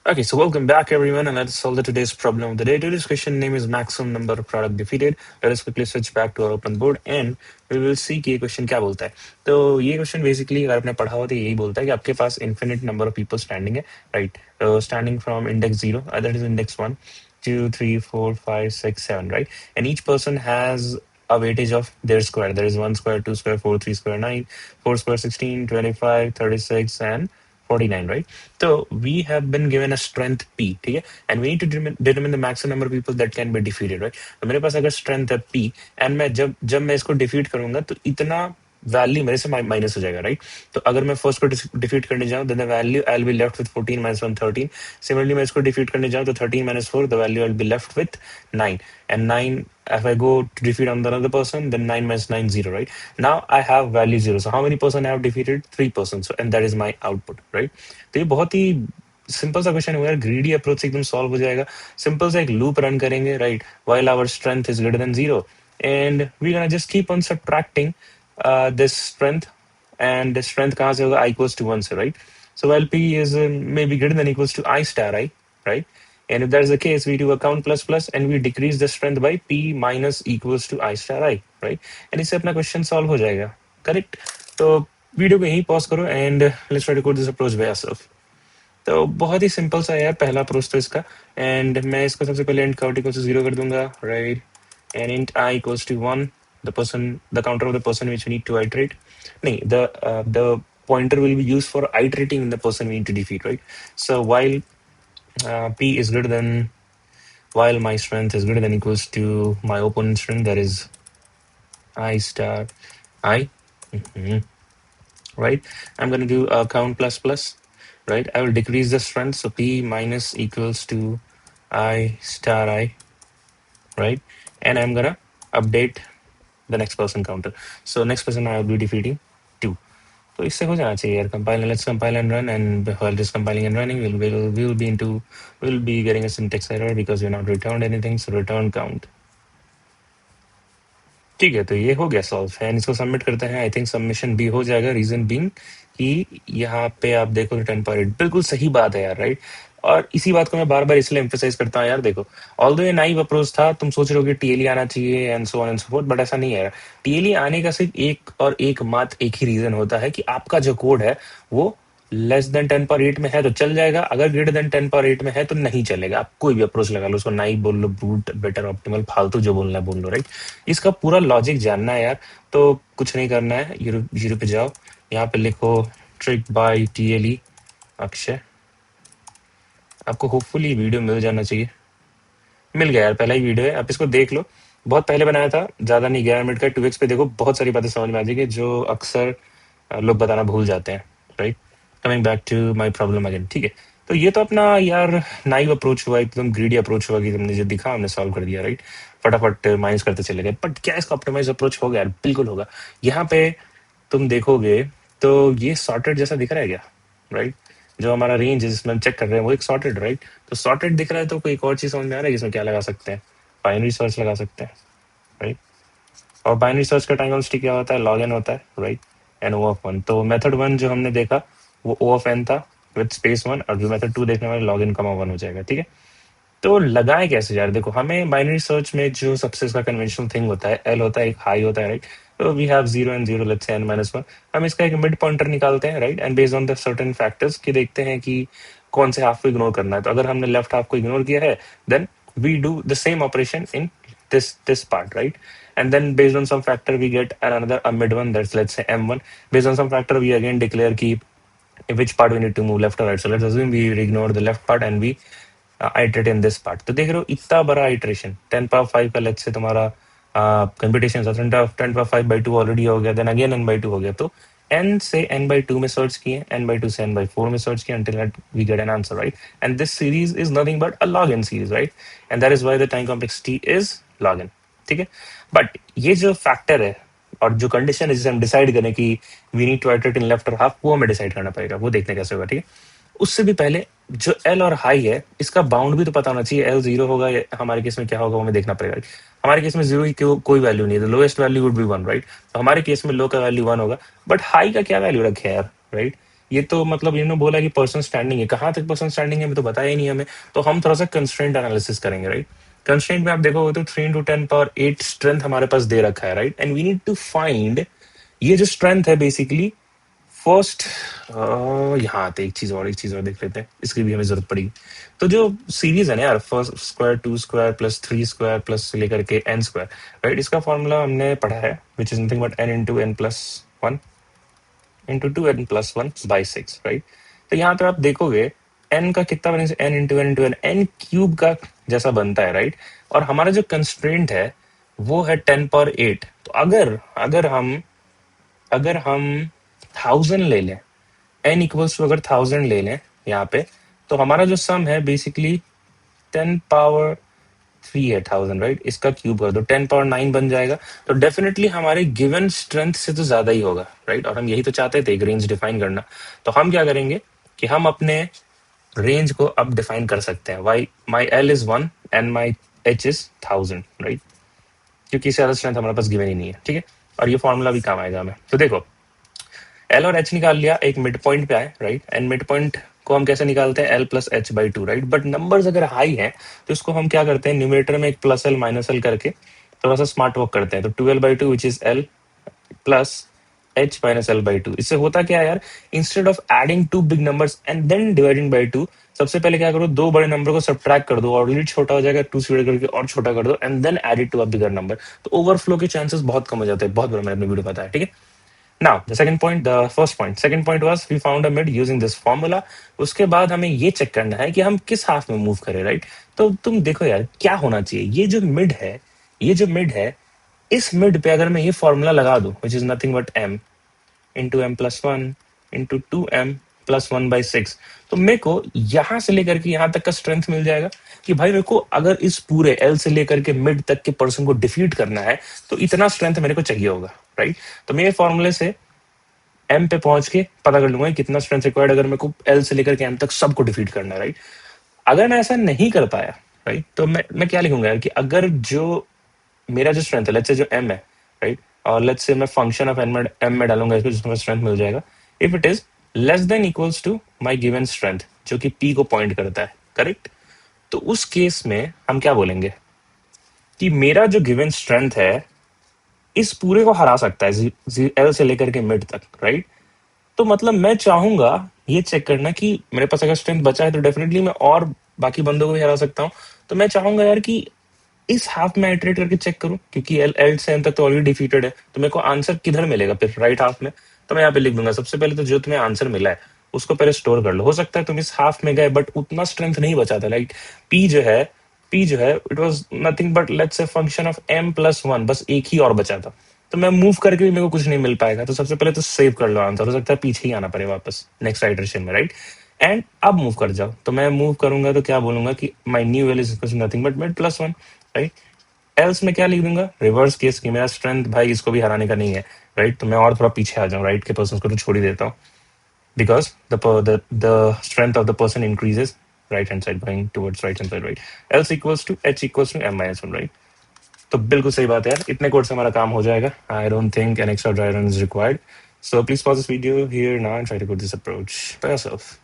Okay, so welcome back everyone, and let's solve the today's problem of the day. Today's question name is maximum number of product defeated. Let us quickly switch back to our open board and we will see कि ये question क्या बोलता है. तो ये question basically अगर आपने पढ़ा हो तो यही बोलता है कि आपके पास infinite number of people standing है, right? Standing from index 0, that is index 1, 2, 3, 4, 5, 6, 7, right? And each person has a weightage of their square. There is 1 square, 2 square, 4, 3 square, 9, 4 square, 16, 25, 36, and 49, right? So we have been given a strength P, ठीक है? And we need to determine the maximum number of people that can be defeated, right? तो मेरे पास अगर strength है P, and मैं जब जब मैं इसको defeat करूंगा तो इतना वैल्यू मेरे से माइनस हो जाएगा, राइट? तो अगर मैं फर्स्ट को डिफीट करने जाऊं, then the value I will be left with 14 minus 1 13. Similarly, मैं इसको डिफीट करने जाऊं तो 13 minus 4, the value I'll be left with 9. And 9, if I go to defeat on the another person, then 9 minus 9 0, right? Now I have value 0. So how many person I have defeated? 3 persons. So, and that is my output, right? तो ये बहुत ही simple सा question है, greedy approach से एकदम solve हो जाएगा. सिंपल सा एक लूप रन करेंगे, right? While our strength is greater than 0 and we gonna just keep on subtracting this strength, and the strength कहाँ से होगा? I equals to 1 से, right? So while P is maybe greater than equals to I star I, right? And if that's the case, we do a count plus plus and we decrease the strength by P minus equals to I star I, right? And इससे अपना question solve हो जाएगा, correct? तो video को यहीं pause करो and let's try to code this approach by ourself. तो बहुत ही सिंपल सा है यार पहला अप्रोच तो इसका. एंड मैं इसको सबसे पहले इंट काउंट इक्वल्स टू 0 कर दूंगा, right? And int I equals to 1, the counter of the person which we need to iterate. No, the pointer will be used for iterating the person we need to defeat, right? So P is greater than, while my strength is greater than equals to my opponent's strength, that is I star I, right? I'm going to do a count plus plus, right? I will decrease the strength, so P minus equals to I star I, right? And I'm going to update the next person counter. So next person I will be defeating 2. तो इससे हो जाना चाहिए यार. Compile, let's compile and run, and while just compiling and running we'll be getting a syntax error because we're not returned anything, so return count. ठीक है, तो ये हो गया सॉल्व एंड इसको सबमिट करते हैं. आई थिंक सबमिशन भी हो जाएगा. रीजन बीइंग कि यहाँ पे आप देखो रिटर्न पर बिल्कुल सही बात है यार, राइट? और इसी बात को मैं बार बार इसलिए एम्फेसाइज करता हूँ यार. देखो, ऑल्दो ये नाइव अप्रोच था, तुम सोच रहे हो कि टीएलई आना चाहिए and so on and so fourth, but ऐसा नहीं है. टीएलई आने का सिर्फ एक और एक मात्र एक ही रीजन होता है कि आपका जो कोड है वो लेस देन 10 पर 8 में है तो चल जाएगा, अगर ग्रेटर देन 10 पर 8 में है तो नहीं चलेगा. आप कोई भी अप्रोच लगा लो, उसको नाइव बोल लो, ब्रूट, बेटर, ऑप्टिमल, फालतू जो बोलना है बोल लो, राइट? इसका पूरा लॉजिक जानना है यार, तो कुछ नहीं करना है. जीरो पे जाओ, यहाँ पे लिखो ट्रिक बाय टीएलई अक्षय. आपको होपफुली वीडियो मिल जाना चाहिए. मिल गया यार, पहला ही वीडियो है, आप इसको देख लो. बहुत पहले बनाया था, ज्यादा नहीं, 11 मिनट का. 2x पे देखो, बहुत सारी बातें समझ में आ जाएगी जो अक्सर लोग बताना भूल जाते हैं, right? Coming back to my problem again, ठीक है? तो ये तो अपना यार नाइव अप्रोच हुआ, एकदम ग्रीडी अप्रोच हुआ कि तुमने जो दिखा हमने सॉल्व कर दिया, राइट? फटाफट माइनस करते चले गए. बट क्या इसका ऑप्टिमाइज अप्रोच होगा यार? बिल्कुल होगा. यहाँ पे तुम देखोगे तो ये सॉर्टेड जैसा दिख रहा है क्या, राइट? जो हमारा रेंज है जिसमें हम चेक कर रहे हैं वो एक सॉर्टेड, राइट? तो सॉर्टेड दिख रहा है तो कोई एक और चीज समझ में आ रहा है इसमें क्या लगा सकते हैं? बाइनरी सर्च लगा सकते हैं, राइट? और बाइनरी सर्च का टाइम कॉन्स्टेंट क्या होता है? लॉग एन होता है, राइट? N O of 1. तो मेथड 1 जो हमने देखा वो ओ ऑफ एन था विद स्पेस 1, और जो मेथड 2 देखने वाले लॉग इन कमा 1 हो जाएगा, ठीक है? तो लगाए कैसे यार? देखो, हमें बाइनरी सर्च में जो सबसे इसका कन्वेंशनल थिंग होता है, एल होता है, एक हाई होता है, राइट? तो we have 0 and 0, let's say n minus 1. हम इसका एक मिड पॉइंटर निकालते हैं, right? And based on the certain factors कि देखते हैं कि कौन से हाफ को इग्नोर करना है. तो अगर हमने लेफ्ट हाफ को इग्नोर किया है, then we do the same operation in this part, right? And then based on some factor we get another a mid one, that's let's say m1. Based on some factor we again declare ki which part we need to move, left or right. So let's assume we ignore the left part and we iterate in this part. तो देख रहे हो इतना बड़ा iteration, 10 power 5 का let's say तुम्हारा computation 10 power 5/2 already हो गया, देन अगेन n/2 हो गया. तो n से n/2 में सर्च किए, n/2 से n/4 में सर्च किए until we get an answer, right? And this series is nothing but a log n series, right? And that is why the time complexity is log n, ठीक है? But ये जो factor है और जो condition है जिसे हम डिसाइड करें कि we need to iterate in left और हाफ, वो हमें डिसाइड करना पड़ेगा. वो देखने कैसे होगा, ठीक है? उससे भी पहले जो एल और हाई है इसका बाउंड भी तो पता होना चाहिए. एल 0 होगा या हमारे केस में क्या होगा वो हमें देखना पड़ेगा. हमारे केस में 0 की कोई वैल्यू नहीं है, the lowest value would be 1, right? तो हमारे केस में लो का वैल्यू 1 होगा, बट हाई का क्या वैल्यू रखे यार, राइट? ये तो मतलब इन्होंने बोला कि पर्सन स्टैंडिंग है, कहाँ तक पर्सन स्टैंडिंग है अभी तो बताया ही नहीं हमें। तो हम थोड़ा सा कंस्ट्रेंट एनालिसिस करेंगे, राइट। कंस्ट्रेंट में आप देखोगे तो 3 × 10⁸ स्ट्रेंथ हमारे पास दे रखा है, right, and we need to find ये जो स्ट्रेंथ है बेसिकली फर्स्ट। यहाँ आते एक चीज और देख लेते हैं, इसकी भी हमें जरूरत पड़ेगी। तो जो सीरीज है ना यार, first square, two square plus three square plus लेकर के एन स्क्वायर, राइट, इसका फॉर्मूला हमने पढ़ा है, which is nothing but n × n+1 into 2n+1/6, right. तो यहाँ पे आप देखोगे n का कितना बने, n × n क्यूब का जैसा बनता है, राइट। और हमारा जो कंस्ट्रेंट है वो है 10⁸। तो अगर हम 1000 ले लें, n=, अगर 1000 ले लें यहाँ पे, तो हमारा जो सम है बेसिकली 10⁻³ है 1000, राइट। इसका क्यूब कर दो 10⁻9 बन जाएगा। तो डेफिनेटली हमारे गिवन स्ट्रेंथ से तो ज्यादा ही होगा, राइट। और हम यही तो चाहते थे, एक रेंज डिफाइन करना। तो हम क्या करेंगे कि हम अपने रेंज को अब डिफाइन कर सकते हैं। Why my L is 1 and my H is 1000, right, क्योंकि इससे ज्यादा स्ट्रेंथ हमारे पास गिवन ही नहीं है, ठीक है। और ये फॉर्मूला भी काम आएगा हमें। तो देखो, एल और एच निकाल लिया, एक मिड पॉइंट पे आए, राइट। एंड मिड पॉइंट को हम कैसे निकालते हैं, L+H/2, राइट। बट नंबर्स अगर हाई हैं तो इसको हम क्या करते हैं, न्यूमरेटर में एक +L - L करके थोड़ा सा स्मार्ट वर्क करते हैं। तो 12/2 which is L plus H - L/2। इससे होता क्या है यार, instead of adding two big numbers and then dividing by two, सबसे पहले क्या करो, दो बड़े नंबर को सब्ट्रैक्ट कर दो, ऑलरेडी छोटा हो जाएगा, टू से डिवाइड करके और छोटा कर दो, and then add it to a bigger number. तो ओवरफ्लो के चांसेस बहुत कम हो जाते हैं। बहुत बड़ा मैंने अपने वीडियो बताया, ठीक है। Now, second point was we found a mid using this formula. उसके बाद हमें ये चेक करना है कि हम किस हाफ में मूव करें, राइट। तो तुम देखो यार क्या होना चाहिए, ये जो मिड है, इस मिड पे अगर मैं ये फॉर्मूला लगा दूं, विच is nothing but m × m+1 into 2m+1/6, तो मेरे को यहां से लेकर के यहां तक का स्ट्रेंथ मिल जाएगा कि भाई मेरे को अगर इस पूरे एल से लेकर के मिड तक के पर्सन को डिफीट करना है तो इतना स्ट्रेंथ मेरे को चाहिए होगा, राइट। तो मैं ये फॉर्मूले से एम पे पहुंच के पता कर लूंगा कि कितना स्ट्रेंथ रिक्वायर्ड अगर मेरे को एल से लेकर के एम तक सबको डिफीट करना है, राइट। अगर मैं ऐसा नहीं कर पाया, राइट, तो मैं क्या लिखूंगा यार कि अगर जो मेरा जो स्ट्रेंथ है, लेट्स से जो एम है, राइट, और लेट्स से मैं फंक्शन ऑफ एम में डालूंगा इसको, जिसमें स्ट्रेंथ मिल जाएगा, if it is less than equals to my given strength, जो कि पी को पॉइंट करता है, करेक्ट। तो उस केस में हम क्या बोलेंगे कि मेरा जो गिवन स्ट्रेंथ है इस पूरे को हरा सकता है, एल से लेकर के मिड तक, राइट। तो मतलब मैं चाहूंगा ये चेक करना कि मेरे पास अगर स्ट्रेंथ बचा है तो डेफिनेटली मैं और बाकी बंदों को भी हरा सकता हूँ। तो मैं चाहूंगा यार कि इस हाफ में आइटरेट करके चेक करूं, क्योंकि एल एल से एन तक तो ऑलरेडी डिफीटेड है, तो मेरे को आंसर किधर मिलेगा फिर, राइट हाफ में। तो मैं यहाँ पे लिख दूंगा, सबसे पहले तो जो तुम्हें आंसर मिला है उसको पहले स्टोर कर लो। हो सकता है तुम इस हाफ में गए बट उतना स्ट्रेंथ नहीं बचा था, लाइक पी जो है it was nothing but let's say function of m+1, बस एक ही और बचा था। तो मैं मूव करके भी मेरे को कुछ नहीं मिल पाएगा। तो सबसे पहले तो सेव कर लो आंसर, हो सकता है पीछे ही आना पड़े वापस नेक्स्ट आइटरेशन में, राइट। एंड अब मूव कर जाओ, तो मैं मूव करूंगा तो क्या बोलूंगा कि my new L is nothing but मिड+1, राइट। एल्स में क्या लिख दूंगा, रिवर्स केस की मेरा स्ट्रेंथ भाई इसको भी हराने का नहीं है, राइट। तो मैं और थोड़ा पीछे आ जाऊं, राइट के पर्सन को तो छोड़ ही देता हूँ, because the strength of the person increases right hand side going towards right hand side, right. Else equals to H equals to m-1, right. तो बिल्कुल सही बात है यार, इतने कोड से हमारा काम हो जाएगा। I don't think an extra dry run is required. So please pause this video here now and try to put this approach by yourself,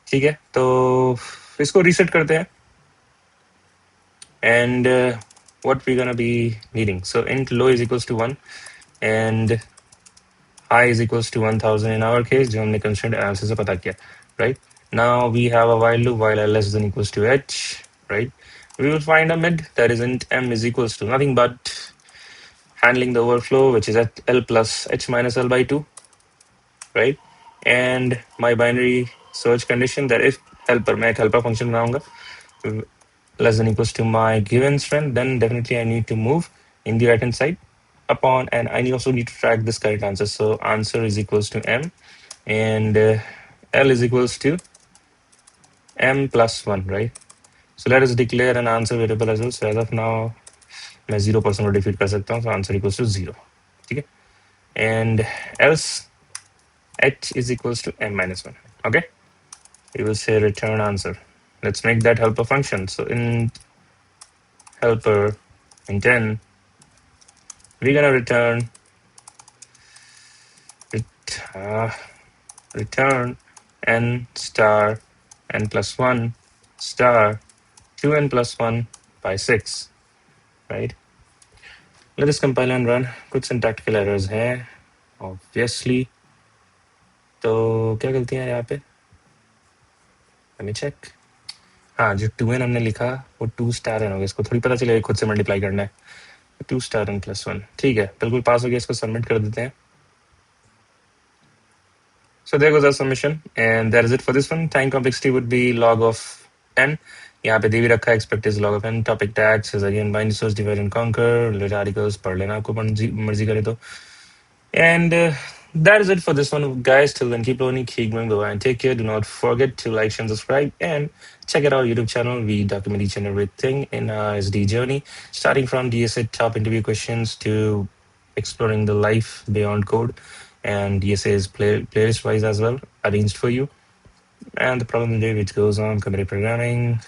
ठीक है। तो इसको रीसेट करते हैं and what we're gonna be needing. So int low is equals to 1 and high is equals to 1000 in our case, जो हमने constraint analysis से पता किया, right? Now we have a while loop while l less than equals to h, right? We will find a mid that is int m is equals to nothing but handling the overflow, which is at l plus h minus l by 2, right? And my binary search condition that if helper, मैं एक helper function बनाऊंगा less than equals to my given strength, then definitely I need to move in the right hand side upon, and I also need to track this correct answer. So answer is equals to m, and l is equals to m+1, right? So let us declare an answer variable as well. So as of now, मैं 0% को defeat कर सकता हूँ, so answer equals to 0, ठीक है? And else h is equals to m-1, okay? We will say return answer. Let's make that helper function. So in helper in 10, we're gonna return it. return n star n plus 1 star 2n plus 1 by 6, right? Let us compile and run. कुछ syntactical errors हैं, obviously. तो क्या गलती है यहाँ पे? Let me check. हाँ, जो 2n हमने लिखा वो 2 स्टार n होगा. इसको थोड़ी पता चलेगा खुद से मल्टीप्लाई करना है. 2 स्टार n plus 1. ठीक है, बिल्कुल पास हो गया. इसको सबमिट कर देते हैं. So there goes our submission, and that is it for this one. Time complexity would be log of n. यहाँ पे दे भी रखा है, expect is log of n. Topic tags is again bind source divide and conquer. Related articles पढ़ लेना आपको मर्जी करे तो. And that is it for this one, guys. Till then, keep learning, keep going, bye, and take care. Do not forget to like, share, and subscribe, and check out our YouTube channel. We document each and everything in our SD journey, starting from DSA top interview questions to exploring the life beyond code, and DSA is playlist wise as well, arranged for you. And the problem today, which goes on computer programming,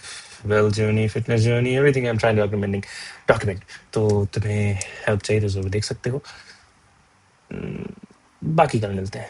well journey, fitness journey, everything I'm trying to document. तो तुम्हें help चाहिए तो जरूर देख सकते हो. बाकी कल मिलते हैं.